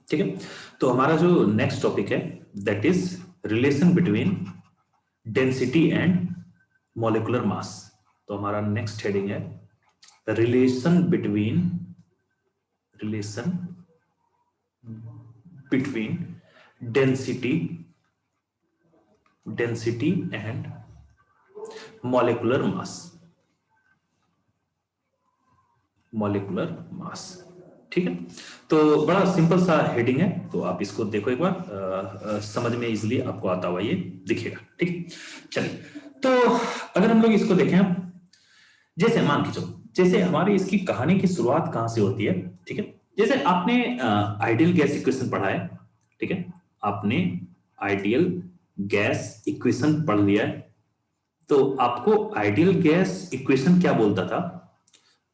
ठीक है। तो हमारा जो नेक्स्ट टॉपिक है that is relation between density and molecular mass. तो हमारा नेक्स्ट हेडिंग है relation between density and molecular mass. ठीक है। तो बड़ा सिंपल सा हेडिंग है, तो आप इसको देखो एक बार, समझ में इजीली आपको आता हुआ ये दिखेगा। ठीक है, चलिए। तो अगर हम लोग इसको देखें, जैसे मान के चलो, जैसे हमारी इसकी कहानी की शुरुआत कहां से होती है। ठीक है, जैसे आपने आइडियल गैस इक्वेशन पढ़ा है। ठीक है, आपने आइडियल गैस इक्वेशन पढ़ लिया है। तो आपको आइडियल गैस इक्वेशन क्या बोलता था?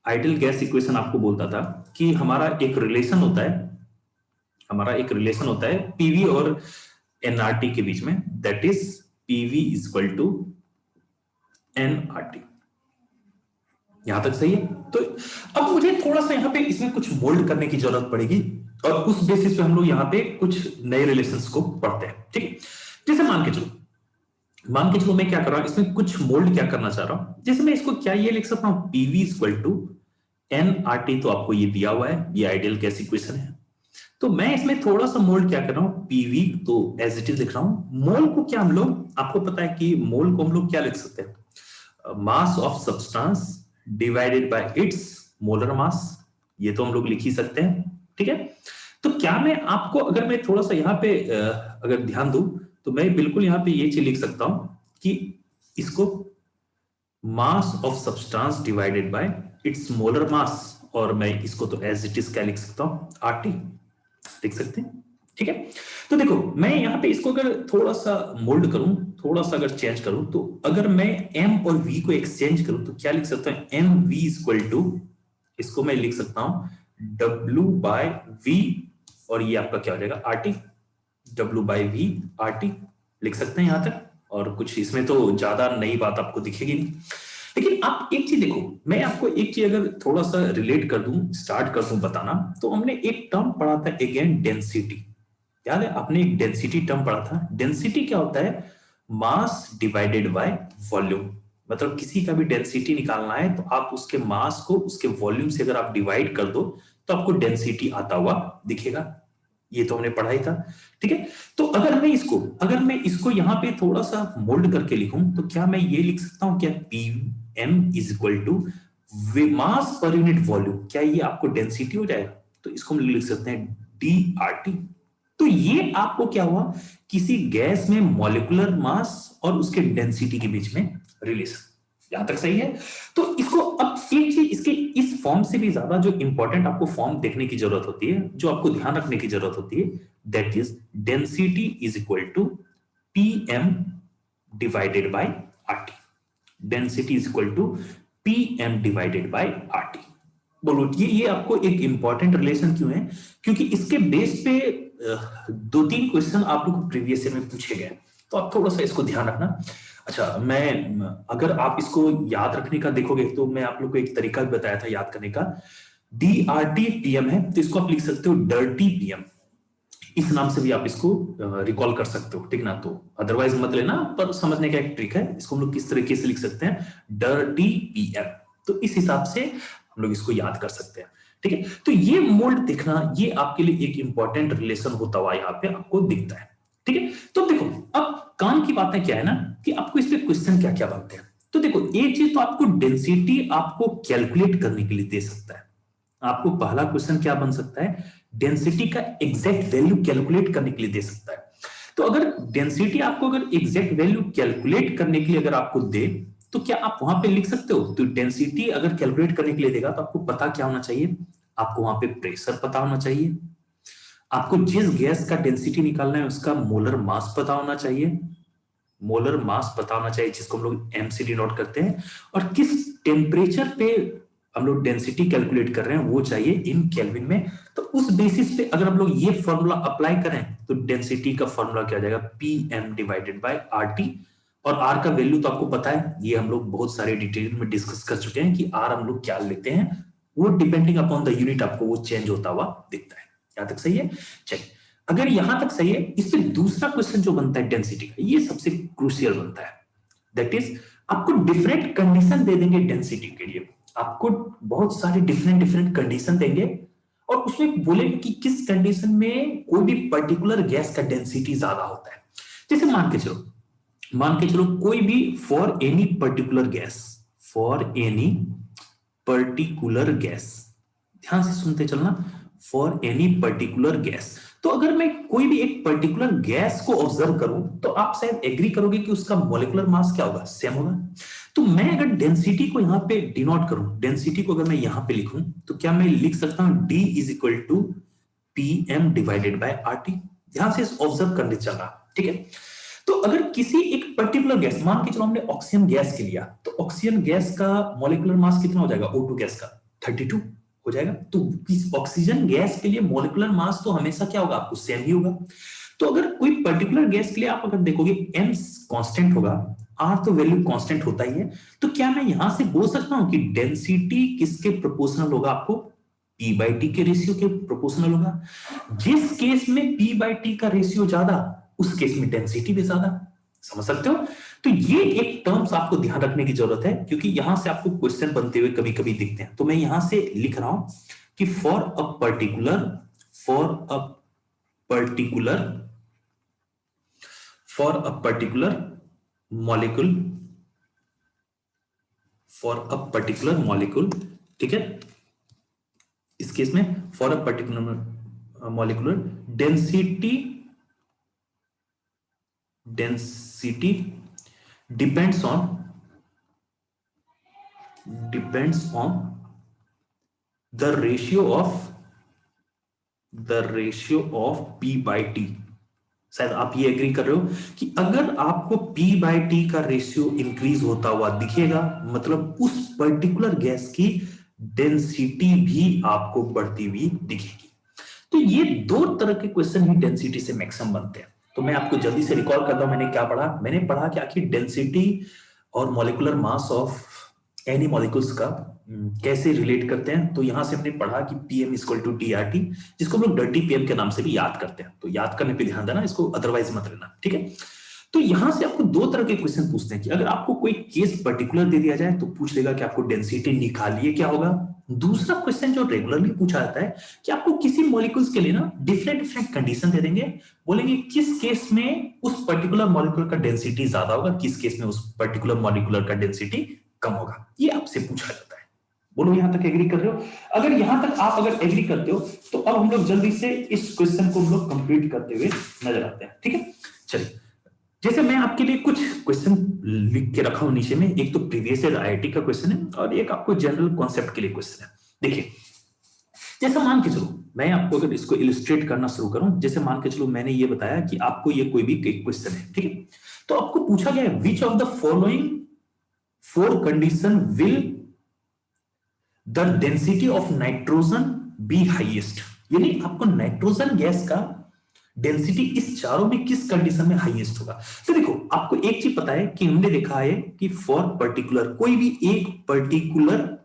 आइडियल गैस इक्वेशन आपको बोलता था कि हमारा एक रिलेशन होता है पीवी और एनआरटी के बीच में, that is P V equal to n R T. यहां तक सही है? तो अब मुझे थोड़ा सा यहां पे इसमें कुछ मोल्ड करने की जरूरत पड़ेगी और उस बेसिस पे हम लोग यहां पे कुछ नए रिलेशंस को पढ़ते हैं। ठीक है, जैसे मान के चलो मैं क्या कर रहा हूं, इसमें कुछ मोल्ड क्या करना चाह रहा हूं। जैसे मैं इसको क्या ये लिख सकता हूं, पीवी इक्वल टू एनआरटी। तो आपको ये दिया हुआ है, ये आइडियल गैस इक्वेशन है। तो मैं इसमें थोड़ा सा मोल क्या कर रहा हूं, पीवी तो एज इट इज लिख रहा हूं। मोल को क्या हम लोग, आपको पता है कि मोल को हम लोग क्या लिख सकते हैं, mass of substance divided by it's molar mass. ये तो हम लोग लिख ही सकते हैं। ठीक है, तो क्या मैं आपको, अगर मैं थोड़ा सा यहां पे अगर ध्यान दूं, तो मैं बिल्कुल यहां पे ये चीज लिख सकता हूं कि इसको mass of substance divided by it's molar mass, और मैं इसको तो एज इट इज क्या लिख सकता हूं, आरटी लिख सकते हैं। ठीक है, तो देखो मैं यहां पे इसको अगर थोड़ा सा मोल्ड करूं, थोड़ा सा अगर चेंज करूं, तो अगर मैं m और v को एक्सचेंज करूं तो क्या लिख सकता हूं, mv इक्वल टू, इसको मैं लिख सकता हूं w बाय v, और ये आपका क्या हो जाएगा, RT। w by v RT लिख सकते हैं यहां तक, और कुछ इसमें तो ज्यादा नई बात आपको दिखेगी नहीं। लेकिन आप एक चीज देखो, मैं आपको एक चीज अगर थोड़ा सा रिलेट कर दूं, स्टार्ट कर दूं बताना, तो हमने एक टर्म पढ़ा था अगेन, डेंसिटी। याद है, आपने एक डेंसिटी टर्म पढ़ा था। डेंसिटी क्या होता है, मास डिवाइडेड बाय वॉल्यूम। मतलब किसी का भी डेंसिटी निकालना है तो आप उसके मास को उसके वॉल्यूम से अगर आप डिवाइड कर दो तो आपको डेंसिटी आता हुआ दिखेगा। ये तो हमने पढ़ा ही था। ठीक है, तो अगर मैं इसको यहां पे थोड़ा सा मोल्ड करके लिखूं, तो क्या मैं ये लिख सकता हूं, क्या P M is equal to mass per unit volume, क्या ये आपको डेंसिटी हो जाएगा? तो इसको हम लिख सकते हैं डी आर टी। तो ये आपको क्या हुआ, किसी गैस में मॉलिक्यूलर मास और उसके डेंसिटी के बीच में रिलेशन। यहां तक सही है? तो इसको अब एक चीज, इसके इस फॉर्म से भी ज्यादा जो इंपॉर्टेंट आपको फॉर्म देखने की जरूरत होती है, जो आपको ध्यान रखने की जरूरत होती है, that is density is equal to P M divided by R T. Density is equal to P M divided by R T. बोलो ये आपको एक इंपॉर्टेंट रिलेशन क्यों है? क्योंकि इसके बेस पे 2-3 क्वेश्चन आप लोग को प्रीवियस ईयर में पूछे गए, तो आप थोड़ा सा इसको ध्यान रखना। अच्छा, मैं अगर आप इसको याद रखने का देखोगे तो मैं आप लोग को एक तरीका भी बताया था याद करने का, डीआरटी पीएम है, तो इसको आप लिख सकते हो डर्टी पीएम। इस नाम से भी आप इसको रिकॉल कर सकते हो। ठीक ना, तो अदरवाइज मत लेना, पर समझने का एक ट्रिक है, इसको हम लोग किस तरीके से लिख सकते हैं, डर्टी पीएम। तो इस हिसाब से हम लोग इसको याद कर सकते हैं। ठीक है, तो ये मोल्ड देखना, ये आपके लिए एक इंपॉर्टेंट रिलेशन होता हुआ यहाँ पे आपको दिखता है। ठीक है, तो देखो अब काम की बातें क्या है ना, कि आपको इस पे क्वेश्चन क्या क्या बनते हैं। तो देखो एक चीज तो आपको डेंसिटी आपको कैलकुलेट करने के लिए दे सकता है। आपको पहला क्वेश्चन क्या बन सकता है, डेंसिटी का एग्जैक्ट वैल्यू कैलकुलेट करने के लिए दे सकता है। तो अगर डेंसिटी आपको अगर एग्जैक्ट वैल्यू कैलकुलेट करने के लिए अगर आपको दे, तो क्या आप वहां पे लिख सकते हो? तो डेंसिटी अगर कैलकुलेट करने के लिए देगा तो आपको पता क्या होना चाहिए, आपको वहां पे प्रेशर पता होना चाहिए, आपको जिस गैस का डेंसिटी निकालना है उसका मोलर मास पता होना चाहिए, मोलर मास पता होना चाहिए जिसको हम लोग एमसी डिनोट करते हैं, और किस टेम्परेचर पे हम लोग डेंसिटी कैलकुलेट कर रहे हैं वो चाहिए इन केल्विन में। तो उस बेसिस पे अगर हम लोग ये फॉर्मूला अप्लाई करें तो डेंसिटी का फॉर्मूला क्या आ जाएगा, P M divided by R T. और आर का वैल्यू तो आपको पता है, ये हम लोग बहुत सारे डिटेल में डिस्कस कर चुके हैं कि आर हम लोग क्या लेते हैं, वो डिपेंडिंग अपॉन द यूनिट आपको वो चेंज होता हुआ दिखता है। यहां तक सही है? चलिए, अगर यहां तक सही है, इस पे दूसरा क्वेश्चन जो बनता है डेंसिटी का, ये सबसे क्रूशियल बनता है। दैट इज, आपको डिफरेंट कंडीशन दे देंगे डेंसिटी के लिए, आपको बहुत सारे डिफरेंट डिफरेंट कंडीशन देंगे और उसमें बोलेंगे कि किस कंडीशन में कोई भी पर्टिकुलर गैस का डेंसिटी ज्यादा होता है। जैसे मान के चलो कोई भी for any particular gas, for any particular gas, ध्यान से सुनते चलना, फॉर एनी पर्टिकुलर गैस। तो अगर मैं कोई भी एक पर्टिकुलर गैस को ऑब्जर्व करूं तो आप शायद एग्री करोगे कि उसका मॉलिक्यूलर मास क्या होगा, सेम होगा। तो मैं अगर डेंसिटी को यहां पे डिनोट करूं, डेंसिटी को अगर मैं यहां पे लिखूं तो क्या मैं लिख सकता हूं d is equal to pm divided by RT। ध्यान से ऑब्जर्व करने चल रहा, ठीक है। तो अगर किसी एक पर्टिकुलर गैस, मान के चलो हमने ऑक्सीजन गैस के लिया, तो ऑक्सीजन गैस का मॉलिक्यूलर मास कितना हो जाएगा, O2 गैस का 32 हो जाएगा। तो ऑक्सीजन गैस के लिए मॉलिक्यूलर मास तो हमेशा क्या होगा, आपको सेम ही होगा। तो अगर कोई पर्टिकुलर गैस के लिए आप अगर देखोगे m कांस्टेंट होगा, r तो वैल्यू कांस्टेंट होता ही है, तो क्या मैं यहां से बोल सकता हूं कि डेंसिटी किसके प्रोपोर्शनल होगा, आपको p/t के रेशियो के प्रोपोर्शनल होगा। जिस केस में p/t का रेशियो ज्यादा, उस केस में डेंसिटी भी ज्यादा। समझ सकते हो? तो ये एक टर्म्स आपको ध्यान रखने की जरूरत है, क्योंकि यहां से आपको क्वेश्चन बनते हुए कभी कभी दिखते हैं। तो मैं यहां से लिख रहा हूं कि फॉर अ पर्टिकुलर मॉलिक्यूल, ठीक है, इस केस में for a particular molecular density depends on the ratio of p/t। शायद आप ये एग्री कर रहे हो कि अगर आपको p/t का रेशियो इंक्रीज होता हुआ दिखेगा, मतलब उस पर्टिकुलर गैस की डेंसिटी भी आपको बढ़ती हुई दिखेगी। तो ये दो तरह के क्वेश्चन ही डेंसिटी से मैक्सिमम बनते हैं। तो मैं आपको जल्दी से रिकॉल करता हूं, मैंने क्या पढ़ा। मैंने पढ़ा कि आखिर डेंसिटी और molecular mass of any molecules का कैसे रिलेट करते हैं। तो यहां से हमने पढ़ा कि पीएम इक्वल टू DRT, जिसको हम लोग डर्टी पीएम के नाम से भी याद करते हैं। तो याद करने पे ध्यान देना, इसको अदरवाइज मत लेना, ठीक है। तो यहां से आपको दो तरह के क्वेश्चन पूछते हैं कि अगर आपको कोई केस पर्टिकुलर दे दिया जाए तो पूछ लेगा कि आपको डेंसिटी निकालिए, क्या होगा। दूसरा क्वेश्चन जो रेगुलरली पूछा जाता है कि आपको किसी मॉलिक्यूल्स के लिए ना डिफरेंट कंडीशन दे देंगे, बोलेंगे किस केस में उस पर्टिकुलर मॉलिक्यूल का डेंसिटी ज्यादा होगा, किस केस में उस पर्टिकुलर मॉलिक्यूलर का डेंसिटी कम होगा। ये आपसे पूछा जाता है। बोलो यहां तक एग्री कर रहे हो? अगर यहां तक आप अगर एग्री करते हो तो अब हम लोग जल्दी से इस क्वेश्चन को हम लोग कंप्लीट करते हुए नजर आते हैं, ठीक है। चलिए, जैसे मैं आपके लिए कुछ क्वेश्चन लिख के रखा हूं नीचे में, एक तो प्रीवियस ईयर IIT का क्वेश्चन है और एक आपको जनरल कॉन्सेप्ट के लिए क्वेश्चन है। देखिए, जैसा मान के चलो मैं आपको अगर इसको इलिस्ट्रेट करना शुरू करूं, जैसे मान के चलो मैंने ये बताया कि आपको ये कोई भी क्वेश्चन है, ठीक है। तो आपको पूछा गया है which of the following 4 condition will the density of nitrogen be highest, यानी आपको नाइट्रोजन गैस का डेंसिटी इस चारों में किस कंडीशन में हाईएस्ट होगा। तो देखो, आपको एक चीज पता है कि हमने देखा है कि फॉर पर्टिकुलर कोई भी एक पर्टिकुलर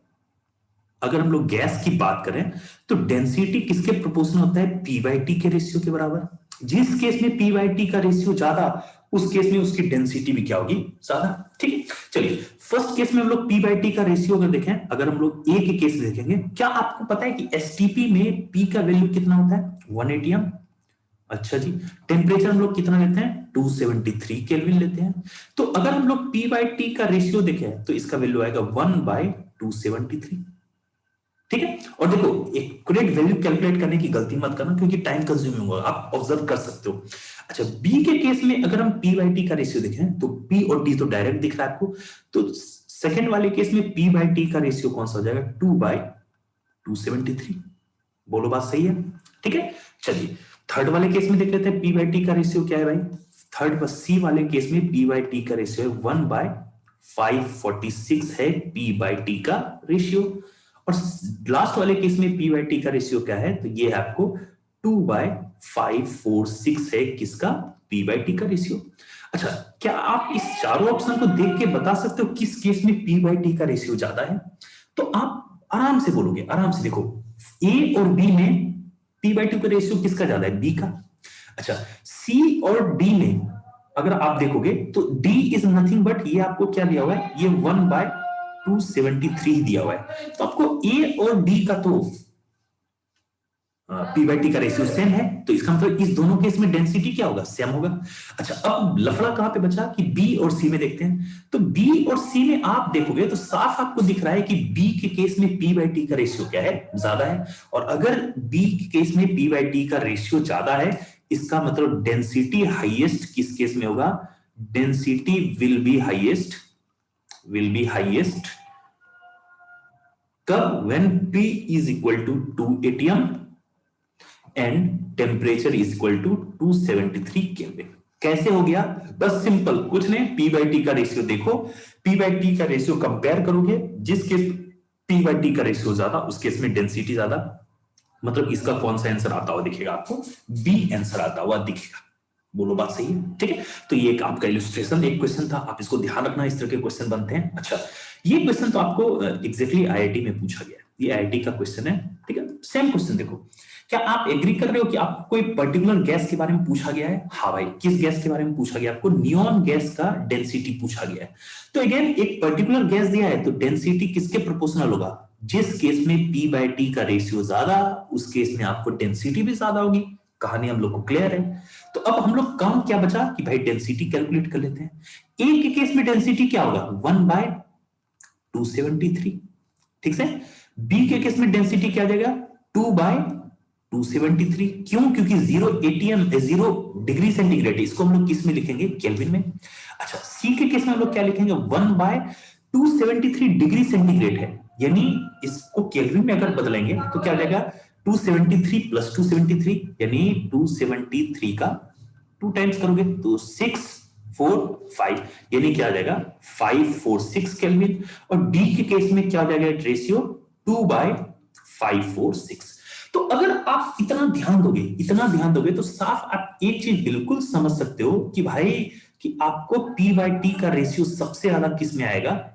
अगर हम लोग गैस की बात करें तो डेंसिटी किसके प्रोपोर्शनल होता है, p/t के रेशियो के बराबर। जिस केस में p/t का रेशियो ज्यादा, उस केस में उसकी डेंसिटी भी क्या होगी, ज्यादा, ठीक है। चलिए, फर्स्ट केस में हम लोग p/t का रेशियो अगर देखें, अगर हम लोग A के केस देखेंगे, क्या आपको पता है कि STP में p का वैल्यू कितना होता है, 1 atm। अच्छा जी, टेम्परेचर हम लोग कितना लेते हैं, 273 केल्विन लेते हैं। तो अगर हम लोग p/t का रेशियो देखें तो इसका वैल्यू आएगा 1/273, ठीक है। और देखो, एक्यूरेट वैल्यू कैलकुलेट करने की गलती मत करना, क्योंकि टाइम कंज्यूमिंग होगा, आप ऑब्जर्व कर सकते हो। अच्छा, बी के केस में अगर हम p/t का रेशियो देखें तो p और t तो डायरेक्ट दिख रहा है आपको, तो सेकंड वाले केस में p/t का रेशियो कौन सा हो जाएगा, 2/273। बोलो बात सही है, ठीक है। चलिए, थर्ड वाले केस में देख लेते हैं p/t का रेशियो क्या है भाई। थर्ड सी वाले केस में p/t का रेशियो है 1/546 है p/t का रेशियो। और लास्ट वाले केस में p/t का रेशियो क्या है, तो ये है आपको 2/546 है किसका, p/t का रेशियो। अच्छा, क्या आप इस चारों ऑप्शन को देख के बता सकते हो किस केस में p/t का रेशियो ज्यादा है। तो आप आराम से बोलोगे, आराम से देखो, A और B में P/2 का रेशियो किसका ज्यादा है? B का। अच्छा, C और D में अगर आप देखोगे तो D इज नथिंग बट ये आपको क्या दिया हुआ है? ये 1/273 दिया हुआ है। तो आपको A और D का तो P/T का रेशियो सेम है, तो इसका मतलब इस दोनों केस में डेंसिटी क्या होगा? सेम होगा। अच्छा, अब लफड़ा कहां पे बचा कि B और C में देखते हैं। तो B और C में आप देखोगे तो साफ आपको दिख रहा है कि B के केस में P/T का रेशियो क्या है? ज्यादा है। और अगर B के केस में P/T का रेशियो ज्यादा है, इसका मतलब डेंसिटी हाईएस्ट किस केस में होगा? डेंसिटी विल बी हाईएस्ट कब? When P is equal to 2 atm and temperature is equal to 273 kelvin. कैसे हो गया? बस सिंपल, कुछ नहीं, P/T का रेशियो देखो, P/T का रेशियो कंपेयर करोगे, जिस केस P/T का रेशियो ज्यादा उस केस में डेंसिटी ज्यादा, मतलब इसका कौन सा आंसर आता हुआ दिखेगा आपको? बी आंसर आता हुआ दिखेगा। बोलो बात सही है? ठीक है, तो ये एक आपका इलस्ट्रेशन एक क्वेश्चन था, आप इसको ध्यान रखना, इस तरह के क्वेश्चन बनते हैं। अच्छा, ये क्वेश्चन तो आपको एग्जैक्टली IIT में पूछा गया है, ये IIT का क्वेश्चन है। ठीक है, सेम क्वेश्चन देखो, क्या आप एग्री कर रहे हो कि आपको कोई पर्टिकुलर गैस के बारे में पूछा गया है? हाँ भाई, किस गैस के बारे में पूछा गया? आपको नियॉन गैस का डेंसिटी पूछा गया है। तो अगेन एक पर्टिकुलर गैस दिया है तो डेंसिटी किसके प्रोपोर्शनल होगा? जिस केस में P/T का रेशियो ज्यादा, उस केस में आपको डेंसिटी भी ज्यादा होगी। कहानी हम लोग को क्लियर है। तो अब हम लोग काम क्या बचा कि भाई डेंसिटी कैलकुलेट कर लेते हैं। ए के केस में डेंसिटी क्या होगा? 1/273। ठीक है, बी के केस में डेंसिटी क्या देगा? 2/273। क्यों? क्योंकि 0 atm 0 डिग्री सेंटीग्रेड, इसको हम लोग किस में लिखेंगे? केल्विन में। अच्छा, सी के केस में हम लोग क्या लिखेंगे? 1/273 डिग्री सेंटीग्रेड है, यानी इसको केल्विन में अगर बदलेंगे तो क्या हो जाएगा? 273 प्लस 273, यानी 273 का 2 टाइम्स करोगे तो 645, यानी क्या आ जाएगा? 546 केल्विन। और डी के केस में क्या आ जाएगा रेशियो? 2/546। तो अगर आप इतना ध्यान दोगे तो साफ आप एक चीज बिल्कुल समझ सकते हो कि भाई कि आपको P/T का रेशियो सबसे ज्यादा किस में आएगा?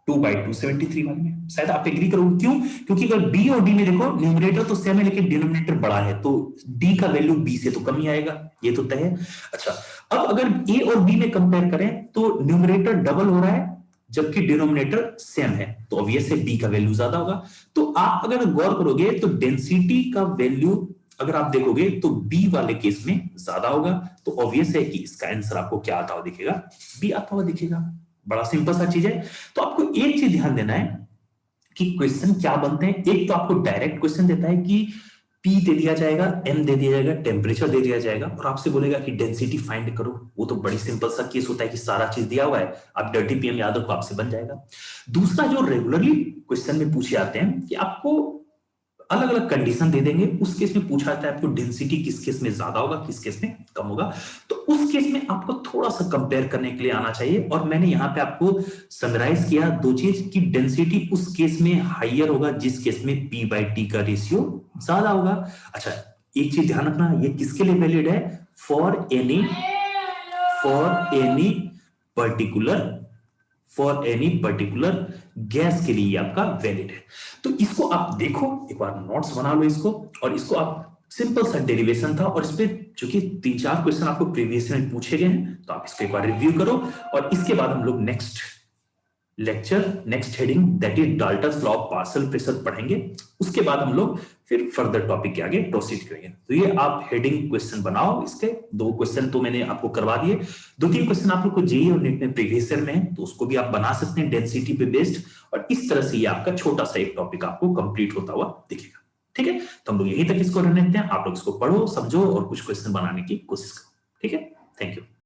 2/273 वाले में। शायद आप एग्री करोगे, क्यों? क्योंकि अगर B और D में देखो, न्यूमरेटर तो सेम है लेकिन डिनोमिनेटर बड़ा है, तो D का वैल्यू B से तो कम ही आएगा, ये तो तय है। अच्छा, अब अगर A और B में कंपेयर करें तो न्यूमरेटर डबल हो रहा है जबकि डिनोमिनेटर सेम है, तो ऑब्वियस है B का वैल्यू ज्यादा होगा। तो आप अगर गौर करोगे तो डेंसिटी का वैल्यू अगर आप देखोगे तो B वाले केस में ज्यादा होगा, तो ऑब्वियस है कि इसका आंसर आपको क्या आता हुआ दिखेगा? B आता हुआ दिखेगा। बड़ा सिंपल सा चीज है। तो आपको एक चीज ध्यान देना है कि क्वेश्चन क्या बनते हैं। एक तो आपको डायरेक्ट क्वेश्चन देता है कि P दे दिया जाएगा, M दे दिया जाएगा, टेम्परेचर दे दिया जाएगा और आपसे बोलेगा कि डेंसिटी फाइंड करो। वो तो बड़ी सिंपल सा केस होता है कि सारा चीज दिया हुआ है, आप डर्टी PM याद रखो, आपसे बन जाएगा। दूसरा जो रेगुलरली क्वेश्चन में पूछे जाते हैं कि आपको अलग अलग कंडीशन दे देंगे, उस केस में पूछा जाता है आपको डेंसिटी किस केस में ज्यादा होगा, किस केस में कम होगा। तो उस केस में आपको थोड़ा सा कंपेयर करने के लिए आना चाहिए। और मैंने यहां पे आपको समराइज किया दो चीज कि डेंसिटी उस केस में हाइयर होगा जिस केस में P/T का रेशियो ज्यादा होगा। अच्छा, एक चीज ध्यान रखना, ये किसके लिए वैलिड है? फॉर एनी पर्टिकुलर गैस के लिए आपका वैलिड है। तो इसको आप देखो, एक बार नोट्स बना लो इसको, और इसको आप सिंपल सा डेरिवेशन था और इस पे चूंकि 3-4 क्वेश्चन आपको प्रीवियस में पूछे गए हैं, तो आप इसको एक बार रिव्यू करो। और इसके बाद हम लोग next heading that is Dalton's law of partial pressure पढ़ेंगे। उसके बाद हम लोग फिर फर्दर टॉपिक के आगे प्रोसीड करेंगे। तो ये आप हेडिंग क्वेश्चन बनाओ, इसके 2 क्वेश्चन तो मैंने आपको करवा दिए, 2-3 क्वेश्चन आप लोग को जेईई और नीट में प्रीवियस ईयर में है, तो उसको भी आप बना सकते हैं डेंसिटी पे बेस्ड। और इस तरह से ये आपका छोटा सा एक टॉपिक आपको कंप्लीट होता हुआ दिखेगा। ठीक है, तो हम लोग यहीं तक इसको रहने देते हैं। आप लोग इसको पढ़ो, समझो और कुछ क्वेश्चन बनाने की कोशिश करो। ठीक है, थैंक यू।